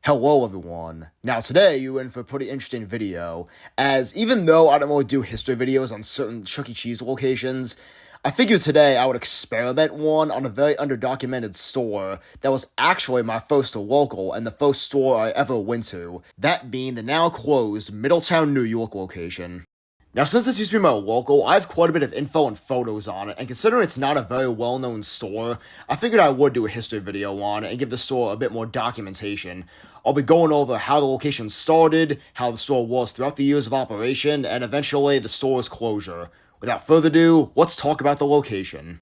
Hello everyone. Now today you're in for a pretty interesting video, as even though I don't really do history videos on certain Chuck E. Cheese locations, I figured today I would experiment one on a very underdocumented store that was actually my first local and the first store I ever went to, that being the now closed Middletown, New York location. Now, since this used to be my local, I have quite a bit of info and photos on it, and considering it's not a very well-known store, I figured I would do a history video on it and give the store a bit more documentation. I'll be going over how the location started, how the store was throughout the years of operation, and eventually the store's closure. Without further ado, let's talk about the location.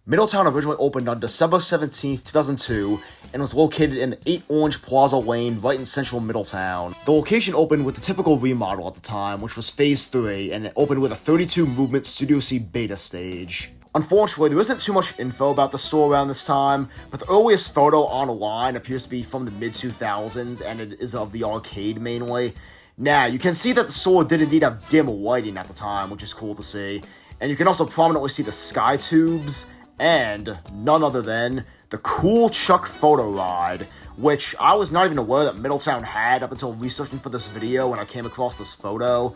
Middletown originally opened on December 17th, 2002, and was located in the 8 Orange Plaza Lane right in central Middletown. The location opened with the typical remodel at the time, which was Phase 3, and it opened with a 32-movement Studio C beta stage. Unfortunately, there isn't too much info about the store around this time, but the earliest photo online appears to be from the mid-2000s, and it is of the arcade mainly. Now, you can see that the store did indeed have dim lighting at the time, which is cool to see, and you can also prominently see the sky tubes, and none other than the Cool Chuck photo ride, which I was not even aware that Middletown had up until researching for this video when I came across this photo.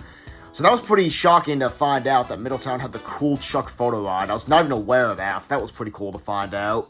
So that was pretty shocking to find out that Middletown had the Cool Chuck photo ride. I was not even aware of that, so that was pretty cool to find out.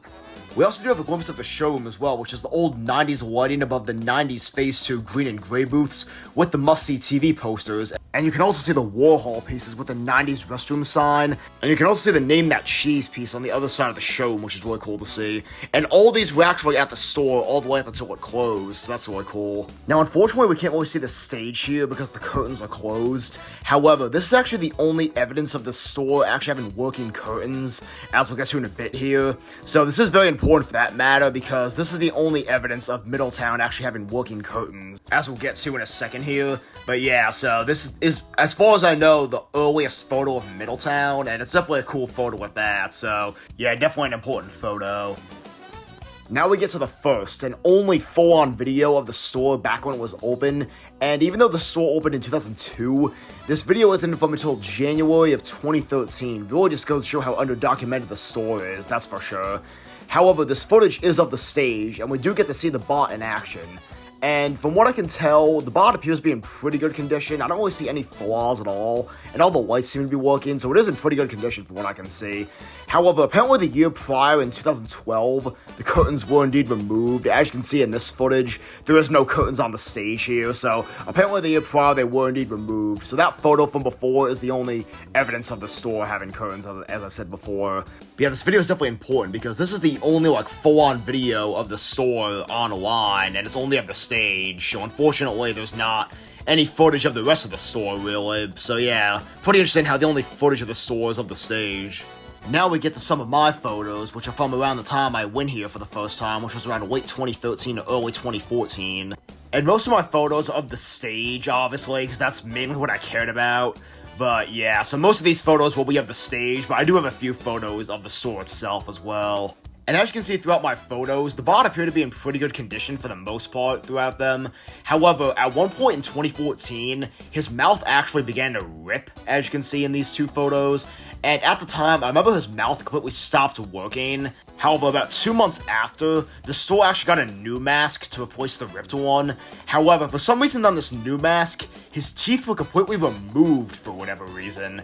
We also do have a glimpse of the showroom as well, which is the old 90s lighting above the 90s Phase 2 green and gray booths with the must-see TV posters. And you can also see the Warhol pieces with the 90s restroom sign. And you can also see the Name That Cheese piece on the other side of the showroom, which is really cool to see. And all these were actually at the store all the way up until it closed, so that's really cool. Now, unfortunately, we can't really see the stage here because the curtains are closed. However, this is actually the only evidence of the store actually having working curtains, as we'll get to in a bit here. So this is very important for that matter, because this is the only evidence of Middletown actually having working curtains, as we'll get to in a second here. But yeah, so this is, as far as I know, the earliest photo of Middletown, and it's definitely a cool photo with that, so yeah, definitely an important photo. Now we get to the first and only full-on video of the store back when it was open, and even though the store opened in 2002, this video isn't from until January of 2013, really just goes to show how underdocumented the store is, that's for sure. However, this footage is of the stage, and we do get to see the bot in action. And from what I can tell, the bot appears to be in pretty good condition. I don't really see any flaws at all, and all the lights seem to be working, so it is in pretty good condition from what I can see. However, apparently the year prior, in 2012, the curtains were indeed removed. As you can see in this footage, there is no curtains on the stage here, so apparently the year prior they were indeed removed. So that photo from before is the only evidence of the store having curtains, as I said before. But yeah, this video is definitely important because this is the only full-on video of the store online, and it's only of the stage, so unfortunately there's not any footage of the rest of the store really. So yeah, pretty interesting how the only footage of the store is of the stage. Now we get to some of my photos, which are from around the time I went here for the first time, which was around late 2013 or early 2014. And most of my photos are of the stage, obviously, because that's mainly what I cared about. But yeah, so most of these photos will be of the stage, but I do have a few photos of the store itself as well. And as you can see throughout my photos, the bot appeared to be in pretty good condition for the most part throughout them. However, at one point in 2014, his mouth actually began to rip, as you can see in these two photos. And at the time, I remember his mouth completely stopped working. However, about 2 months after, the store actually got a new mask to replace the ripped one. However, for some reason on this new mask, his teeth were completely removed for whatever reason.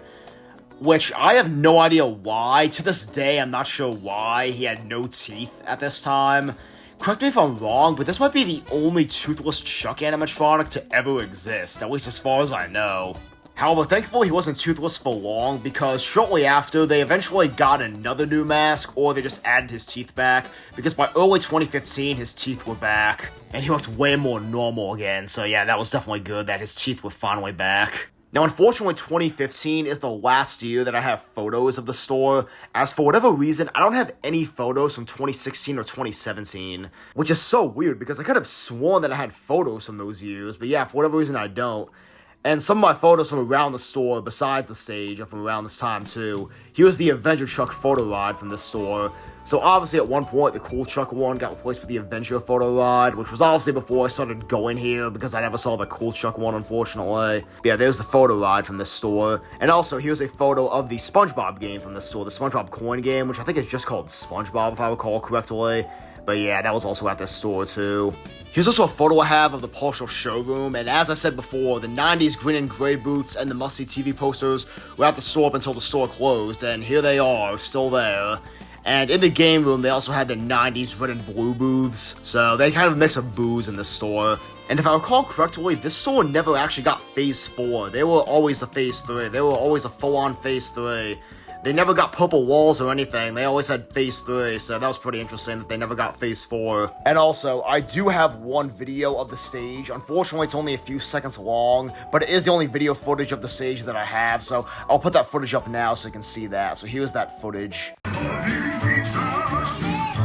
Which I have no idea why. To this day, I'm not sure why he had no teeth at this time. Correct me if I'm wrong, but this might be the only toothless Chuck animatronic to ever exist, at least as far as I know. However, thankfully he wasn't toothless for long, because shortly after, they eventually got another new mask, or they just added his teeth back, because by early 2015, his teeth were back, and he looked way more normal again, so yeah, that was definitely good that his teeth were finally back. Now, unfortunately, 2015 is the last year that I have photos of the store, as for whatever reason, I don't have any photos from 2016 or 2017, which is so weird, because I could have sworn that I had photos from those years, but yeah, for whatever reason, I don't. And some of my photos from around the store, besides the stage, are from around this time too. Here's the Avenger Chuck photo ride from this store, So obviously at one point, the Cool Chuck one got replaced with the Avenger photo ride, which was obviously before I started going here because I never saw the Cool Chuck one, unfortunately. But yeah, there's the photo ride from this store. And also, here's a photo of the SpongeBob game from this store, the SpongeBob coin game, which I think is just called SpongeBob, if I recall correctly. But yeah, that was also at this store too. Here's also a photo I have of the partial showroom, and as I said before, the 90s green and gray booths and the musty TV posters were at the store up until the store closed, and here they are, still there. And in the game room, they also had the 90s red and blue booths, so they kind of mix of booths in this store. And if I recall correctly, this store never actually got Phase 4. They were always a Phase 3. They were always a full-on Phase 3. They never got purple walls or anything. They always had Phase 3, so that was pretty interesting that they never got Phase 4. And also, I do have one video of the stage. Unfortunately, it's only a few seconds long, but it is the only video footage of the stage that I have, so I'll put that footage up now so you can see that. So here's that footage.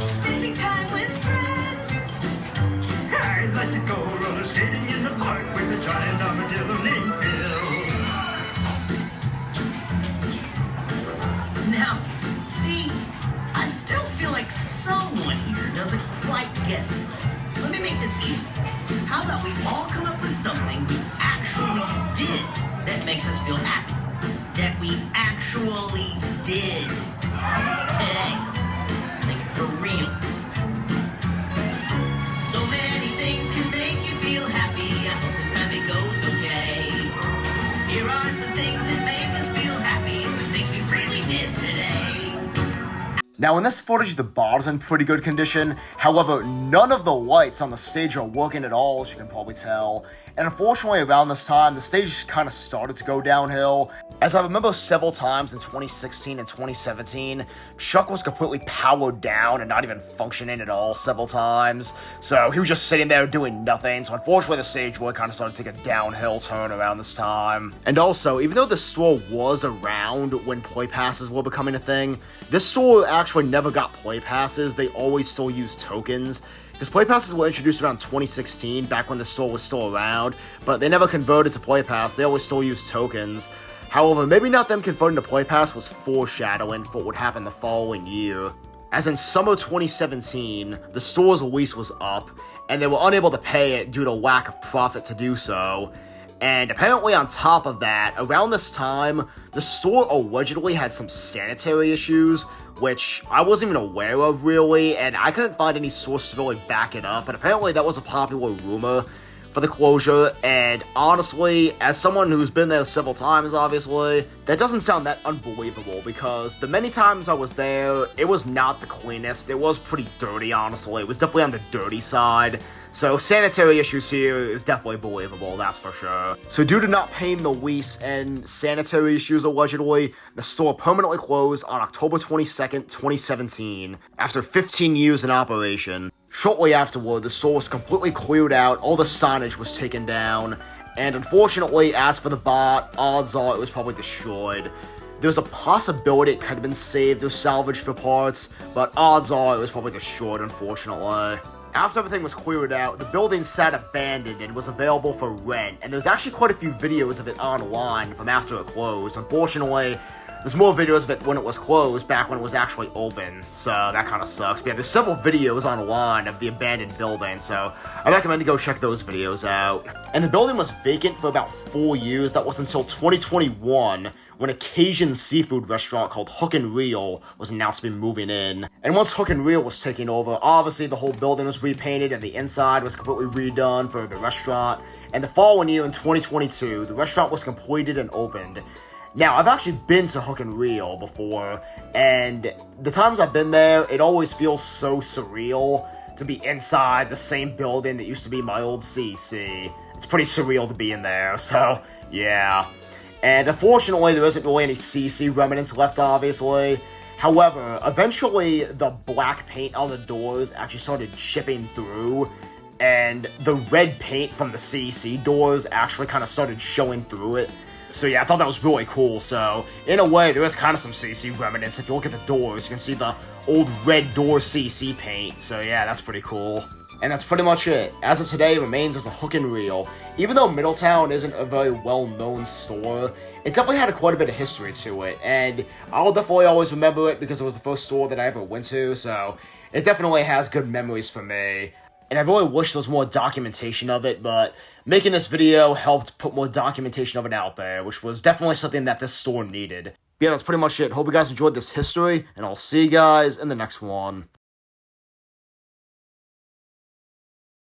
Spending time with friends. I'd like to go roller skating in the park with a giant armadillo named Bill. Now, see, I still feel like someone here doesn't quite get it. Let me make this easy. How about we all come up with something we actually did that makes us feel happy? That we actually did today. Like, for real. So many things can make you feel happy. I hope this time it goes okay. Here are some things that make us feel happy. Some things we really did today. Now in this footage, the bar's in pretty good condition. However, none of the lights on the stage are working at all, as you can probably tell. And unfortunately, around this time, the stage kind of started to go downhill. As I remember several times in 2016 and 2017, Chuck was completely powered down and not even functioning at all several times. So he was just sitting there doing nothing. So unfortunately, the stage really kind of started to take a downhill turn around this time. And also, even though the store was around when play passes were becoming a thing, this store actually never got play passes. They always still used tokens. Because play passes were introduced around 2016, back when the store was still around, but they never converted to play pass. They always still used tokens. However, maybe not them converting to play pass was foreshadowing for what would happen the following year. As in summer 2017, the store's lease was up, and they were unable to pay it due to lack of profit to do so. And apparently on top of that, around this time, the store allegedly had some sanitary issues, which I wasn't even aware of really, and I couldn't find any source to really back it up, and apparently that was a popular rumor for the closure, and honestly, as someone who's been there several times, obviously, that doesn't sound that unbelievable, because the many times I was there, it was not the cleanest. It was pretty dirty, honestly. It was definitely on the dirty side. So sanitary issues here is definitely believable, that's for sure. So due to not paying the lease and sanitary issues allegedly, the store permanently closed on October 22nd, 2017, after 15 years in operation. Shortly afterward, the store was completely cleared out, all the signage was taken down, and unfortunately, as for the bar, odds are it was probably destroyed. There's a possibility it could have been saved or salvaged for parts, but odds are it was probably destroyed, unfortunately. After everything was cleared out, the building sat abandoned and was available for rent, and there's actually quite a few videos of it online from after it closed. Unfortunately, there's more videos of it when it was closed, back when it was actually open, so that kind of sucks. But yeah, there's several videos online of the abandoned building, so I recommend you go check those videos out. And the building was vacant for about 4 years. That was until 2021, when a Cajun seafood restaurant called Hook and Reel was announced to be moving in. And once Hook and Reel was taken over, obviously the whole building was repainted and the inside was completely redone for the restaurant. And the following year in 2022, the restaurant was completed and opened. Now, I've actually been to Hook and Reel before, and the times I've been there, it always feels so surreal to be inside the same building that used to be my old CC. It's pretty surreal to be in there, so yeah. And unfortunately, there isn't really any CC remnants left, obviously. However, eventually, the black paint on the doors actually started chipping through, and the red paint from the CC doors actually kind of started showing through it. So yeah, I thought that was really cool. So, in a way, there is kind of some CC remnants. If you look at the doors, you can see the old red door CC paint. So yeah, that's pretty cool. And that's pretty much it. As of today, it remains as a hook and reel. Even though Middletown isn't a very well-known store, it definitely had quite a bit of history to it, and I'll definitely always remember it because it was the first store that I ever went to, so it definitely has good memories for me. And I really wish there was more documentation of it, but making this video helped put more documentation of it out there, which was definitely something that this store needed. Yeah, that's pretty much it. Hope you guys enjoyed this history, and I'll see you guys in the next one.